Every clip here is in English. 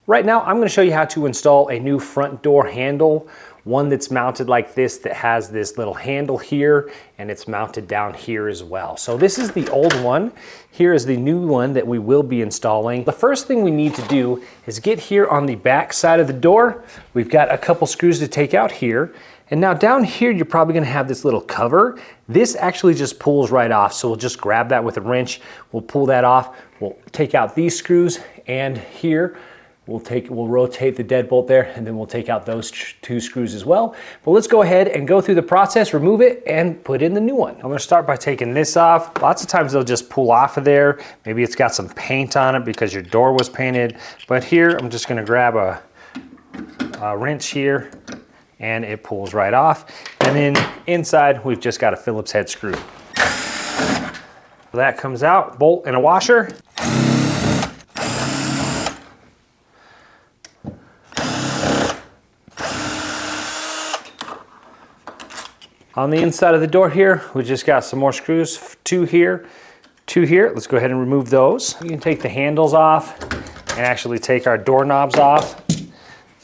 Right now, I'm gonna show you how to install a new front door handle, one that's mounted like this that has this little handle here, and it's mounted down here as well. So this is the old one. Here is the new one that we will be installing. The first thing we need to do is get here on the back side of the door. We've got a couple screws to take out here. And now down here, you're probably gonna have this little cover. This actually just pulls right off. So we'll just grab that with a wrench. We'll pull that off. We'll take out these screws, and here, we'll rotate the deadbolt there, and then we'll take out those two screws as well. But let's go ahead and go through the process, remove it, and put in the new one. I'm gonna start by taking this off. Lots of times they'll just pull off of there. Maybe it's got some paint on it because your door was painted. But here, I'm just gonna grab a wrench here, and it pulls right off. And then inside, we've just got a Phillips head screw. That comes out, bolt and a washer. On the inside of the door here, we just got some more screws, two here, two here. Let's go ahead and remove those. You can take the handles off and actually take our doorknobs off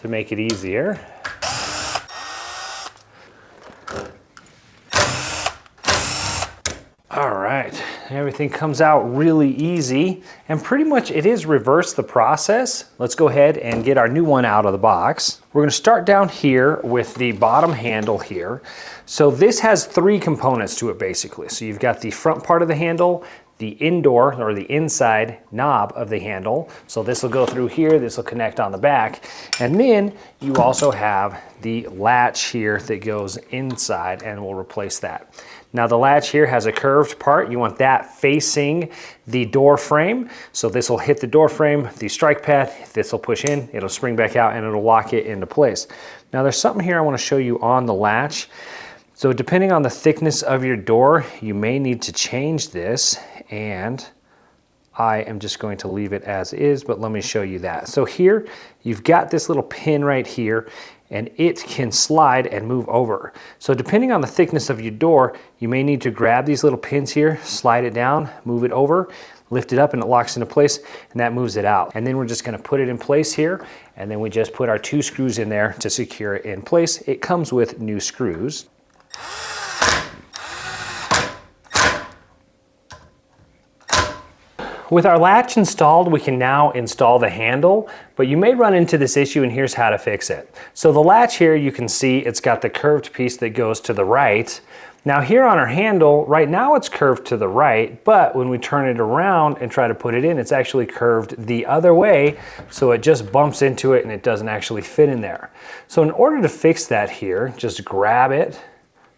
to make it easier. All right, everything comes out really easy, and pretty much it is reverse the process. Let's go ahead and get our new one out of the box. We're gonna start down here with the bottom handle here. So this has three components to it basically. So you've got the front part of the handle, the indoor or the inside knob of the handle. So this will go through here, this will connect on the back. And then you also have the latch here that goes inside, and we'll replace that. Now the latch here has a curved part. You want that facing the door frame. So this will hit the door frame, the strike pad, this will push in, it'll spring back out, and it'll lock it into place. Now there's something here I want to show you on the latch. So depending on the thickness of your door, you may need to change this, and I am just going to leave it as is, but let me show you that. So here, you've got this little pin right here, and it can slide and move over. So depending on the thickness of your door, you may need to grab these little pins here, slide it down, move it over, lift it up, and it locks into place, and that moves it out. And then we're just gonna put it in place here, and then we just put our two screws in there to secure it in place. It comes with new screws. With our latch installed, we can now install the handle, but you may run into this issue, and here's how to fix it. So the latch here, you can see it's got the curved piece that goes to the right. Now here on our handle, right now it's curved to the right, but when we turn it around and try to put it in, it's actually curved the other way, so it just bumps into it and it doesn't actually fit in there. So in order to fix that here, just grab it,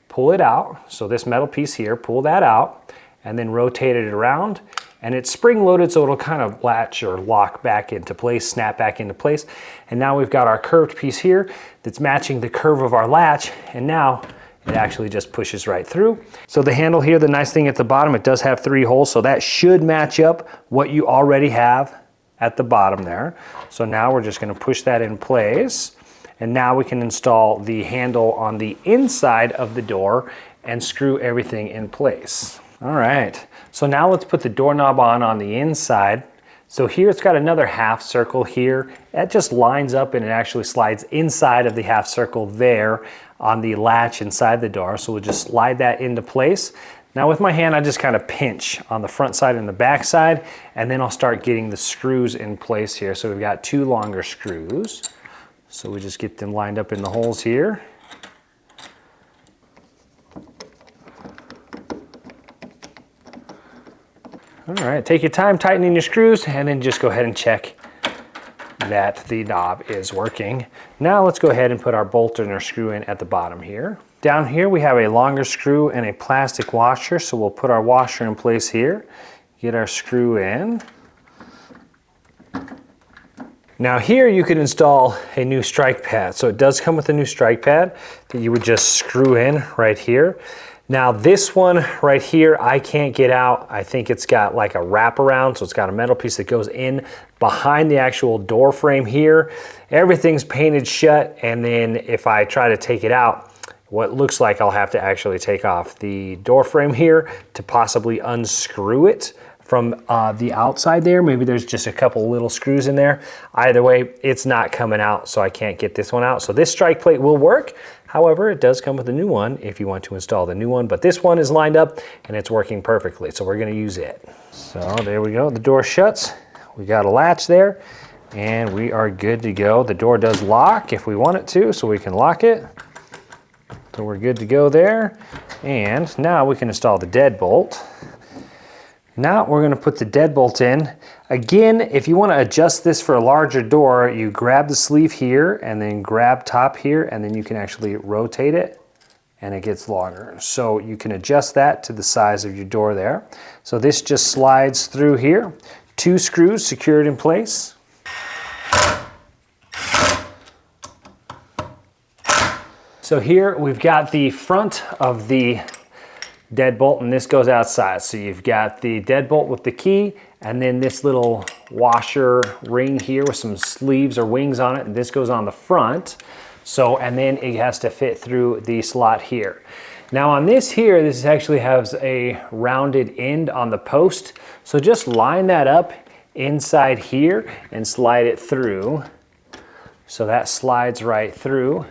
pull it out. So this metal piece here, pull that out, and then rotate it around. And it's spring loaded, so it'll kind of latch or lock back into place, snap back into place. And now we've got our curved piece here that's matching the curve of our latch, and now it actually just pushes right through. So the handle here, the nice thing at the bottom, it does have 3 holes, so that should match up what you already have at the bottom there. So now we're just gonna push that in place, and now we can install the handle on the inside of the door and screw everything in place. All right, so now let's put the doorknob on the inside. So here it's got another half circle here. That just lines up and it actually slides inside of the half circle there on the latch inside the door. So we'll just slide that into place. Now with my hand, I just kind of pinch on the front side and the back side, and then I'll start getting the screws in place here. So we've got 2 longer screws. So we just get them lined up in the holes here. All right, take your time tightening your screws, and then just go ahead and check that the knob is working. Now let's go ahead and put our bolt and our screw in at the bottom here. Down here we have a longer screw and a plastic washer, so we'll put our washer in place here, get our screw in. Now here you can install a new strike pad. So it does come with a new strike pad that you would just screw in right here. Now this one right here, I can't get out. I think it's got like a wraparound, so it's got a metal piece that goes in behind the actual door frame here. Everything's painted shut, and then if I try to take it out, what looks like I'll have to actually take off the door frame here to possibly unscrew it from the outside there. Maybe there's just a couple little screws in there. Either way, it's not coming out, so I can't get this one out. So this strike plate will work. However, it does come with a new one if you want to install the new one, but this one is lined up and it's working perfectly, so we're gonna use it. So there we go, the door shuts. We got a latch there and we are good to go. The door does lock if we want it to, so we can lock it. So we're good to go there. And now we can install the deadbolt. Now we're gonna put the deadbolt in. Again, if you wanna adjust this for a larger door, you grab the sleeve here and then grab top here, and then you can actually rotate it and it gets longer. So you can adjust that to the size of your door there. So this just slides through here. 2 screws secured in place. So here we've got the front of the deadbolt, and this goes outside. So you've got the deadbolt with the key, and then this little washer ring here with some sleeves or wings on it, and this goes on the front. So, and then it has to fit through the slot here. Now on this here, this actually has a rounded end on the post. So just line that up inside here and slide it through. So that slides right through.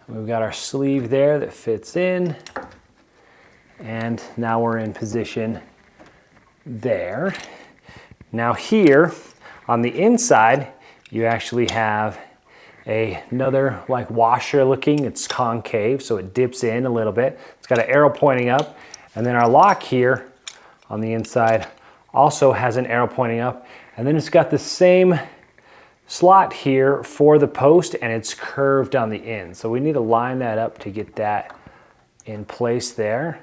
We've got our sleeve there that fits in. And now we're in position there. Now here on the inside, you actually have another like washer looking. It's concave, so it dips in a little bit. It's got an arrow pointing up. And then our lock here on the inside also has an arrow pointing up. And then it's got the same slot here for the post, and it's curved on the end. So we need to line that up to get that in place there.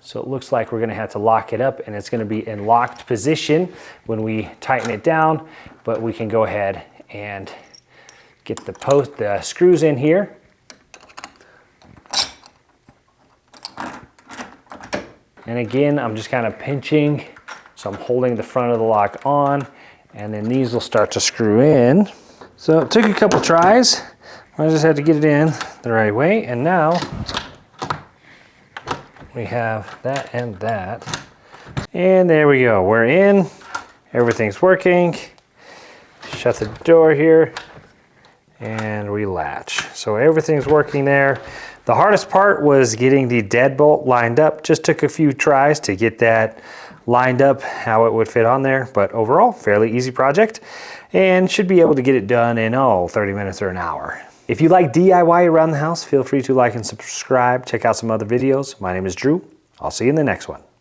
So it looks like we're gonna have to lock it up, and it's gonna be in locked position when we tighten it down, but we can go ahead and get the screws in here. And again, I'm just kind of pinching, so I'm holding the front of the lock on, and then these will start to screw in. So it took a couple tries. I just had to get it in the right way, and now we have that and that. And there we go, we're in. Everything's working. Shut the door here and we latch. So everything's working there. The hardest part was getting the deadbolt lined up. Just took a few tries to get that lined up how it would fit on there, but overall fairly easy project and should be able to get it done in 30 minutes or an hour. If you like DIY around the house, feel free to like and subscribe. Check out some other videos. My name is Drew. I'll see you in the next one.